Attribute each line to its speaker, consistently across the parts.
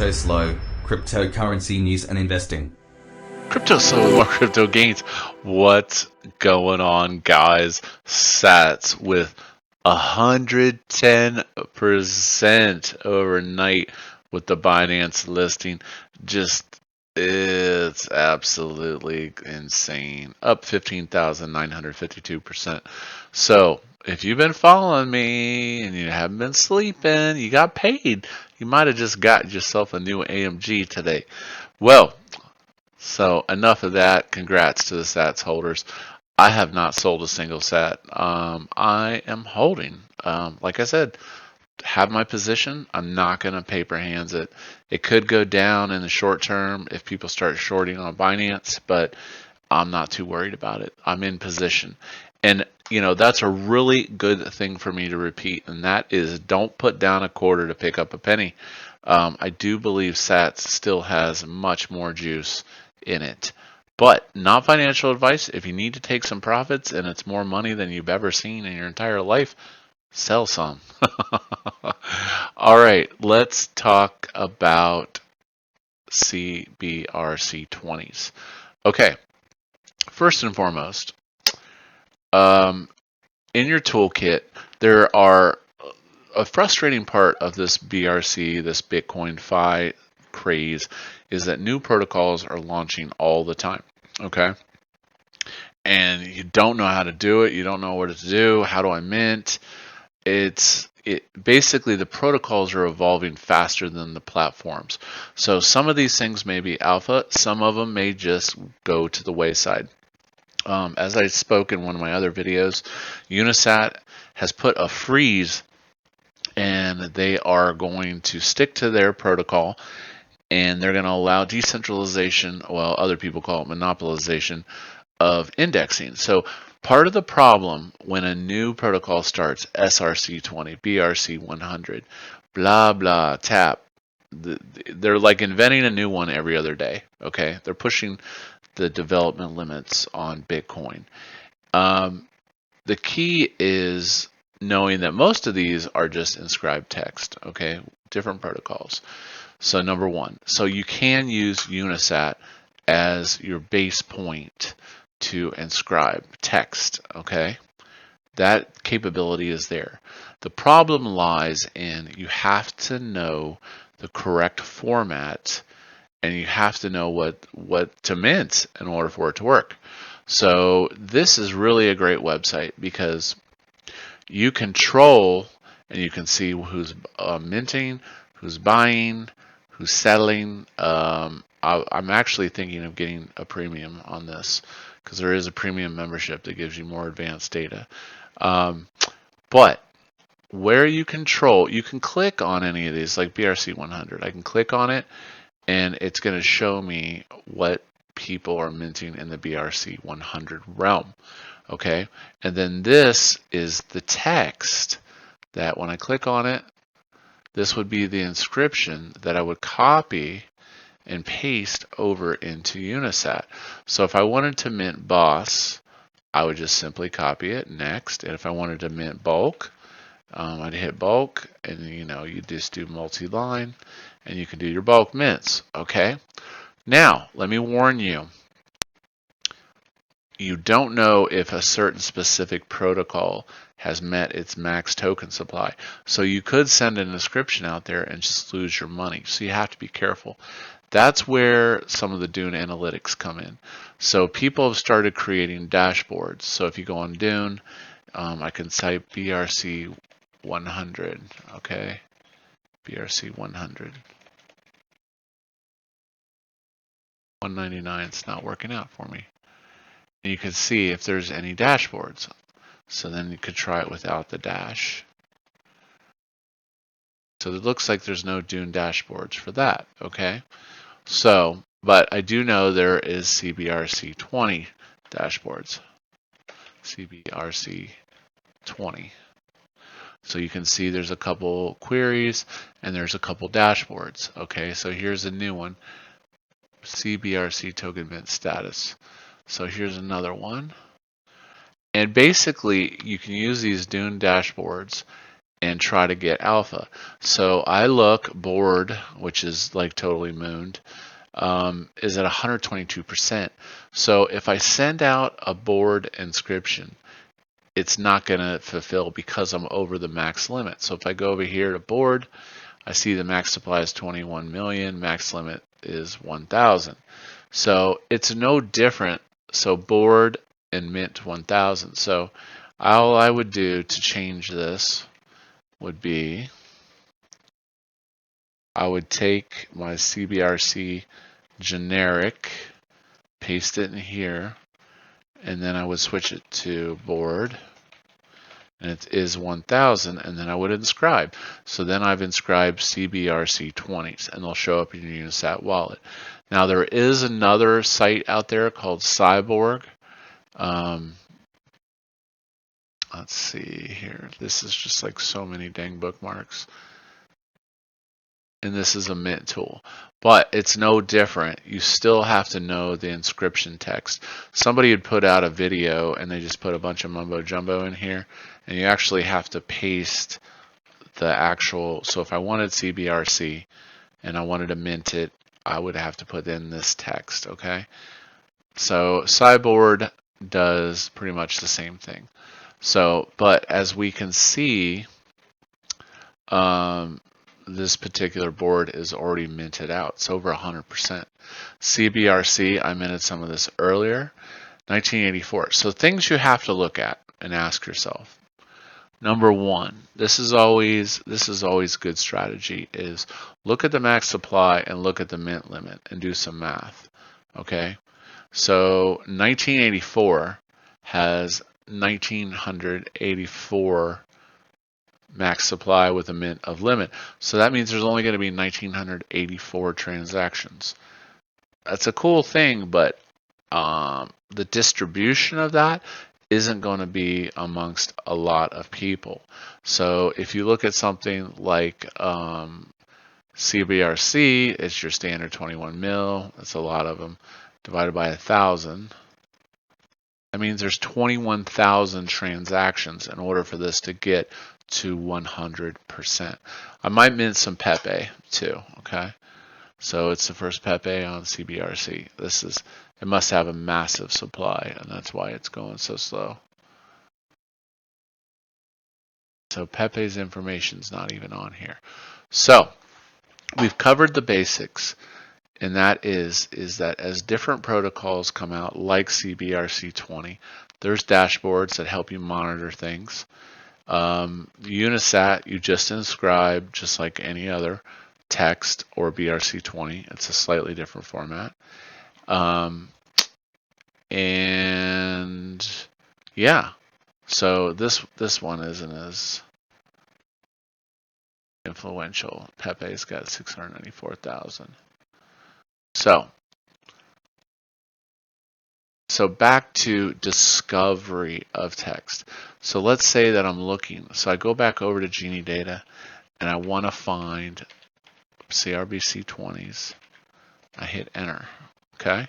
Speaker 1: Cryptoslo, cryptocurrency news and investing.
Speaker 2: Cryptoslo, more crypto gains. What's going on, guys? Sats with 110% overnight with the Binance listing. It's absolutely insane. Up 15,952%. So, if you've been following me and you haven't been sleeping, you got paid. You might have just got yourself a new AMG today. Well, so enough of that. Congrats to the Sats holders. I have not sold a single Sat. I am holding. Like I said, have my position. I'm not going to paper hands it. It could go down in the short term if people start shorting on Binance, but I'm not too worried about it. I'm in position. And, you know, that's a really good thing for me to repeat, and that is don't put down a quarter to pick up a penny. I do believe Sats still has much more juice in it. But not financial advice. If you need to take some profits and it's more money than you've ever seen in your entire life, sell some. All right, let's talk about CBRC-20s. Okay, first and foremost, in your toolkit, there are a frustrating part of this BRC, this Bitcoin Fi craze, is that new protocols are launching all the time. Okay, and you don't know how to do it. You don't know what to do. How do I mint? Basically the protocols are evolving faster than the platforms. So some of these things may be alpha. Some of them may just go to the wayside. As I spoke in one of my other videos, UniSat has put a freeze, and they are going to stick to their protocol, and they're going to allow decentralization, well, other people call it monopolization, of indexing. So part of the problem when a new protocol starts, SRC-20, BRC-100, blah, blah, tap, they're like inventing a new one every other day, okay? They're pushing the development limits on Bitcoin. The key is knowing that most of these are just inscribed text, okay? Different protocols. So number one, so you can use UniSat as your base point to inscribe text, okay? That capability is there. The problem lies in you have to know the correct format, and you have to know what to mint in order for it to work. So this is really a great website because you control and you can see who's minting, who's buying, who's selling. I'm actually thinking of getting a premium on this because there is a premium membership that gives you more advanced data. But where you control, you can click on any of these, like BRC-100. I can click on it, and it's going to show me what people are minting in the BRC-100 realm. Okay, and then this is the text that when I click on it, this would be the inscription that I would copy and paste over into UniSat. So if I wanted to mint boss, I would just simply copy it, next. And if I wanted to mint bulk, I'd hit bulk, and you just do multi-line, and you can do your bulk mints. Okay. Now let me warn you. You don't know if a certain specific protocol has met its max token supply. So you could send an inscription out there and just lose your money. So you have to be careful. That's where some of the Dune analytics come in. So people have started creating dashboards. So if you go on Dune, I can type BRC-100, okay? BRC-100. 199, it's not working out for me. And you can see if there's any dashboards. So then you could try it without the dash. So it looks like there's no Dune dashboards for that, okay? So, but I do know there is CBRC-20 dashboards. CBRC-20. So you can see there's a couple queries and there's a couple dashboards, okay? So here's a new one, CBRC token mint status. So here's another one. And basically, you can use these Dune dashboards and try to get alpha. So I look, board, which is like totally mooned, is at 122%. So if I send out a board inscription, it's not going to fulfill because I'm over the max limit. So if I go over here to board, I see the max supply is 21 million, max limit is 1,000. So it's no different. So board and mint 1,000. So all I would do to change this would be, I would take my CBRC generic, paste it in here, and then I would switch it to board, and it is 1,000, and then I would inscribe. So then I've inscribed CBRC-20s, and they'll show up in your UniSat wallet. Now there is another site out there called Cyborg. Let's see here. This is just like so many dang bookmarks. And this is a mint tool, but it's no different. You still have to know the inscription text. Somebody had put out a video and they just put a bunch of mumbo jumbo in here, and you actually have to paste the actual. So if I wanted CBRC and I wanted to mint it, I would have to put in this text. Okay, so Cyborg does pretty much the same thing. So, but as we can see, this particular board is already minted out. It's over 100%. CBRC, I minted some of this earlier, 1984. So things you have to look at and ask yourself. Number one, this is always good strategy, is look at the max supply and look at the mint limit and do some math. Okay, so 1984 has 1984 max supply with a mint of limit. So that means there's only going to be 1984 transactions. That's a cool thing, but the distribution of that isn't going to be amongst a lot of people. So if you look at something like CBRC, it's your standard 21 mil. That's a lot of them. Divided by 1,000. That means there's 21,000 transactions in order for this to get to 100%. I might mint some Pepe too, okay? So it's the first Pepe on CBRC. It must have a massive supply, and that's why it's going so slow. So Pepe's information's not even on here. So we've covered the basics, and that is that as different protocols come out, like CBRC-20, there's dashboards that help you monitor things. UniSat, you just inscribe just like any other text or BRC-20. It's a slightly different format. And yeah, so this one isn't as influential. Pepe's got 694,000. So back to discovery of text. So let's say that I'm looking. So I go back over to Genie Data and I want to find CBRC-20s. I hit enter. Okay.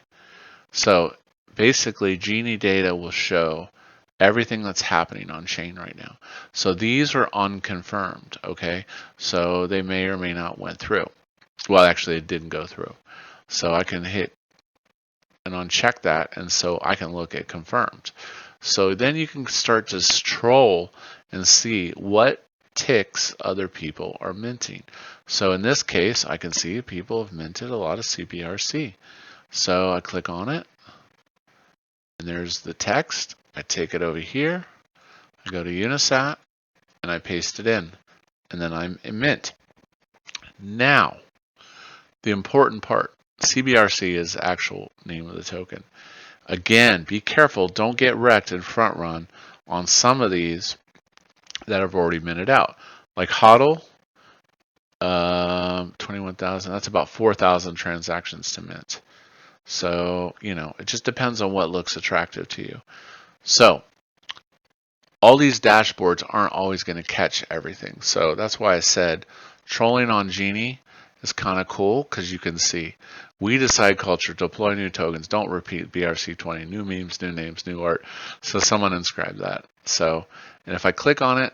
Speaker 2: So basically Genie Data will show everything that's happening on chain right now. So these are unconfirmed. Okay. So they may or may not went through. Well, actually it didn't go through. So I can hit and uncheck that, and so I can look at confirmed. So then you can start to troll and see what ticks other people are minting. So in this case, I can see people have minted a lot of CBRC. So I click on it, and there's the text. I take it over here, I go to UniSat, and I paste it in, and then I'm in mint. Now, the important part. CBRC is the actual name of the token. Again, be careful. Don't get wrecked and front run on some of these that have already minted out. Like HODL, 21,000. That's about 4,000 transactions to mint. So, it just depends on what looks attractive to you. So, all these dashboards aren't always going to catch everything. So that's why I said trolling on Genie is kind of cool, because you can see we decide culture, deploy new tokens, don't repeat BRC-20, new memes, new names, new art. So someone inscribed that. So, and if I click on it,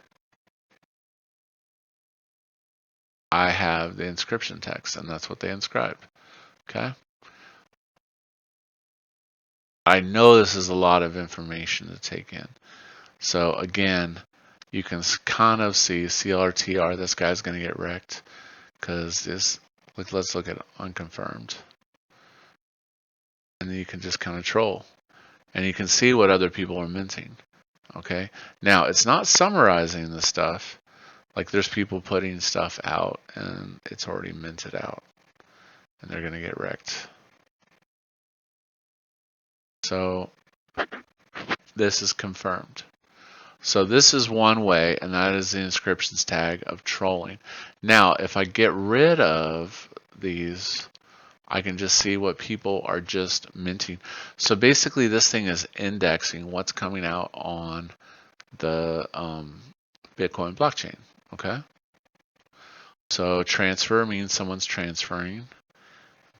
Speaker 2: I have the inscription text, and that's what they inscribed. Okay. I know this is a lot of information to take in. So again, you can kind of see CLRTR, this guy's going to get wrecked because this, let's look at unconfirmed. And then you can just kind of troll. And you can see what other people are minting. Okay. Now, it's not summarizing the stuff. Like there's people putting stuff out and it's already minted out. And they're going to get wrecked. So this is confirmed. So this is one way, and that is the inscriptions tag of trolling. Now, if I get rid of these, I can just see what people are just minting. So basically this thing is indexing what's coming out on the Bitcoin blockchain, okay? So transfer means someone's transferring,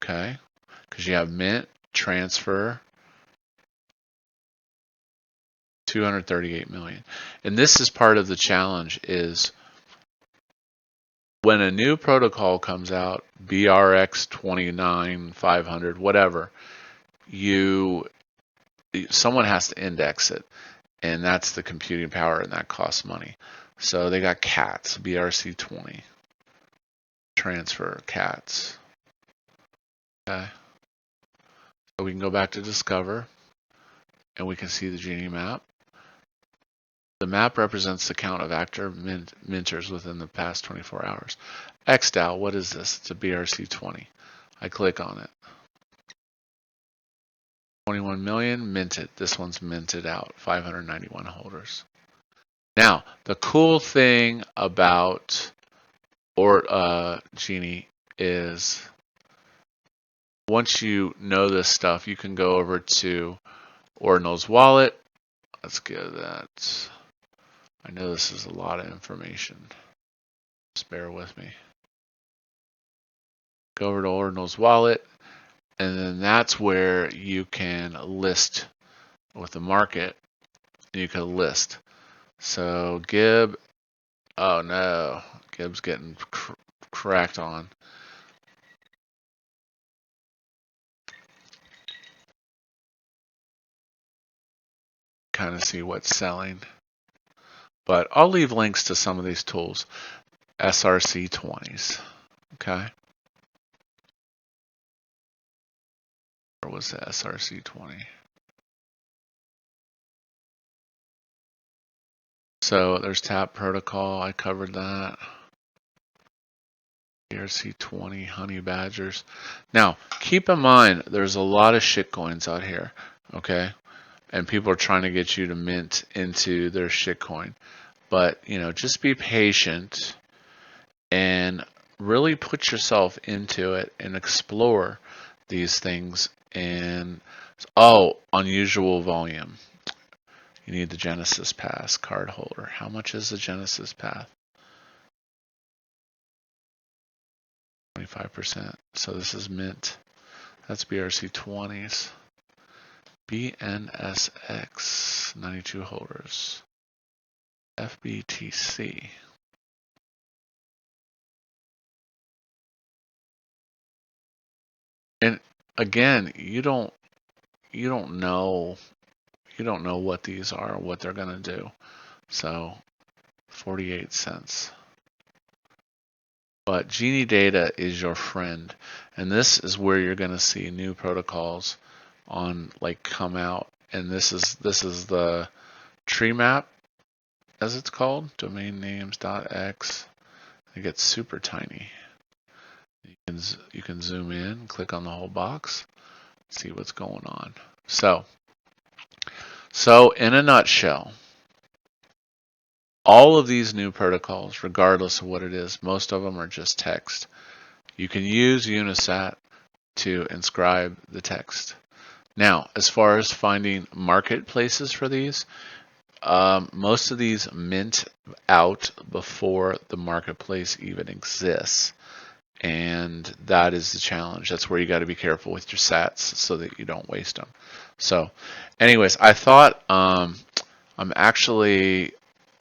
Speaker 2: okay? Because you have mint, transfer, 238 million. And this is part of the challenge is when a new protocol comes out, BRX-20, 500, whatever, someone has to index it, and that's the computing power, and that costs money. So they got cats, BRC-20, transfer, cats. Okay. So we can go back to discover, and we can see the Genie map. The map represents the count of active minters within the past 24 hours. XDAO, what is this? It's a BRC-20. I click on it. 21 million minted. This one's minted out. 591 holders. Now, the cool thing about Genie is once you know this stuff, you can go over to Ordinal's wallet. Let's get that. I know this is a lot of information. Just bear with me. Go over to Ordinal's wallet, and then that's where you can list with the market. You can list. So Gib, oh no, Gib's getting cracked on. Kind of see what's selling. But I'll leave links to some of these tools. SRC-20s, okay? Where was the SRC-20? So there's Tap Protocol, I covered that. BRC-20, Honey Badgers. Now, keep in mind, there's a lot of shitcoins out here, okay? And people are trying to get you to mint into their shitcoin. But, you know, just be patient and really put yourself into it and explore these things. And, oh, unusual volume. You need the Genesis Pass card holder. How much is the Genesis Pass? 25%. So this is mint. That's BRC-20s. BNSX, 92 holders. FBTC. And again, you don't know what these are or what they're going to do. So 48 cents. But GeniiData is your friend, and this is where you're going to see new protocols on come out. And this is the tree map, as it's called, domain names.x. It gets super tiny. You can zoom in, click on the whole box, see what's going on. So in a nutshell, all of these new protocols, regardless of what it is, most of them are just text. You can use UniSat to inscribe the text. Now, as far as finding marketplaces for these, most of these mint out before the marketplace even exists. And that is the challenge. That's where you got to be careful with your sats so that you don't waste them. So anyways, I thought I'm actually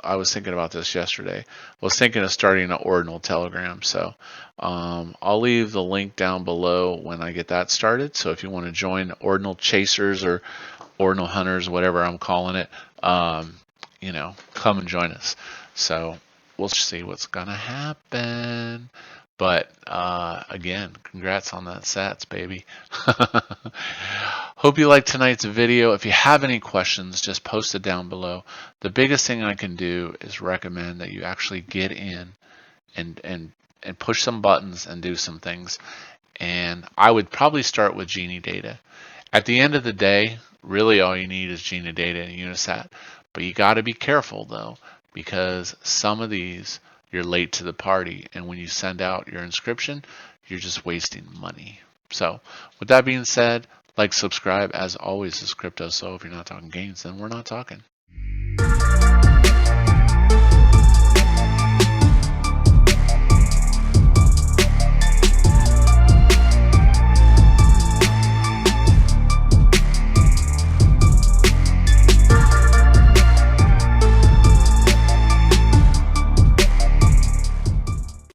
Speaker 2: I was thinking about this yesterday. I was thinking of starting an Ordinal Telegram. So I'll leave the link down below when I get that started. So if you want to join Ordinal Chasers or Ordinal Hunters, whatever I'm calling it, you know, come and join us. So we'll see what's gonna happen. But again, congrats on that sats, baby. Hope you liked tonight's video. If you have any questions, just post it down below. The biggest thing I can do is recommend that you actually get in and push some buttons and do some things. And I would probably start with GeniiData. At the end of the day, really all you need is GeniiData and UniSat. But you got to be careful though, because some of these you're late to the party, and when you send out your inscription, you're just wasting money. So with that being said, like, subscribe. As always, is Cryptoslo. If you're not talking gains, then we're not talking.